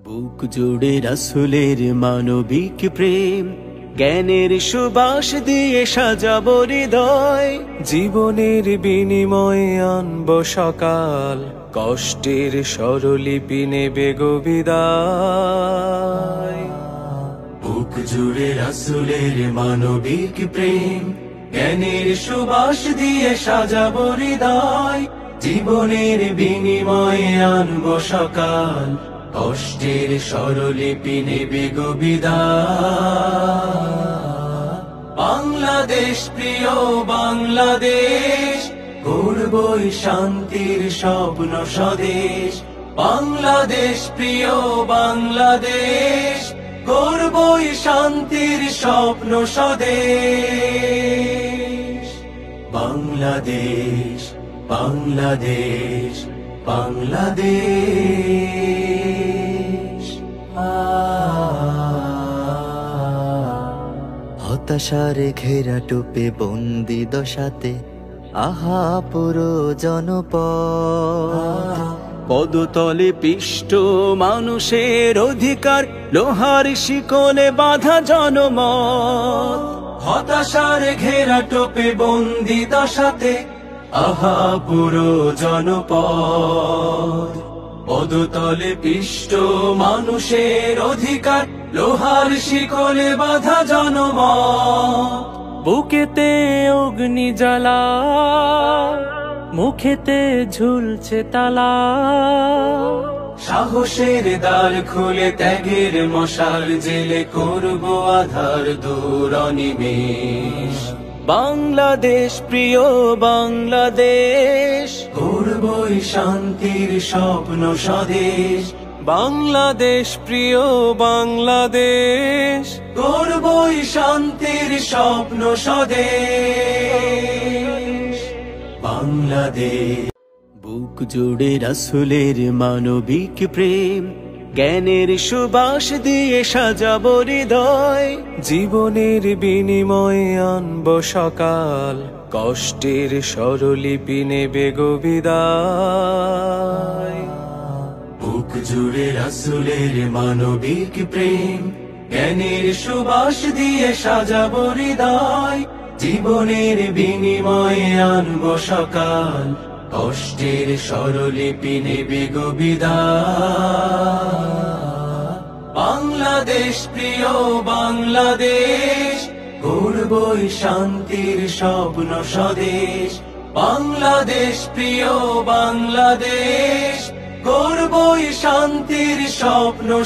বুক জুড়ে রাসূলের মানবিক প্রেম, জ্ঞানের সুবাস দিয়ে সাজাবো হৃদয়। জীবনের বিনিময়ে আনব সকাল, কষ্টের স্বরলিপি নেবে গো বিদায়। বুক জুড়ে রাসূলের মানবিক প্রেম, জ্ঞানের সুবাস দিয়ে সাজাবো হৃদয়। জীবনের বিনিময়ে আনব সকাল, কষ্টের স্বরলিপি নেবে গো বিদায়। বাংলাদেশ প্রিয় বাংলাদেশ, গড়বই শান্তির স্বপ্ন স্বদেশ। বাংলাদেশ প্রিয় বাংলাদেশ, গড়বই শান্তির স্বপ্ন স্বদেশ। বাংলাদেশ বাংলাদেশ বাংলাদেশ। হতাশার ঘেরা টুপে বন্দি দশাতে আহা পুরো জনপদ। পদতলে পিষ্ট মানুষের অধিকার, লোহার শিকলে বাঁধা জনমত। হতাশার ঘেরা টোপে বন্দি দশাতে আহা পুরো জনপদ। পদতলে পিষ্ট মানুষের অধিকার, লোহার শিকলে বাঁধা জনমত। বুকেতে অগ্নি জ্বালা, মুখেতে ঝুলছে তালা। সাহসের দ্বার খুলে ত্যাগের মশাল জেলে করব আধার দূর অনিমেষ। বাংলাদেশ প্রিয় বাংলাদেশ, গড়বই শান্তির স্বপ্ন স্বদেশ। বাংলাদেশ প্রিয় বাংলাদেশ, গড়বই শান্তির স্বপ্ন স্বদেশ। বাংলাদেশ বুক জুড়ে রাসূলের মানবিক প্রেম, জ্ঞানের সুবাস দিয়ে সাজাবো হৃদয়। জীবনের বিনিময়ে আনব সকাল, কষ্টের স্বরলিপি নেবে গো বিদায়। বুক জুড়ে রাসূলের মানবিক প্রেম, জ্ঞানের সুবাস দিয়ে সাজাবো হৃদয়। জীবনের বিনিময়ে আনব সকাল, কষ্টের স্বরলিপি নেবে গো বিদায়। বাংলাদেশ প্রিয় বাংলাদেশ, গড়বই শান্তির স্বপ্ন স্বদেশ। বাংলাদেশ প্রিয় বাংলাদেশ, গড়বই শান্তির স্বপ্ন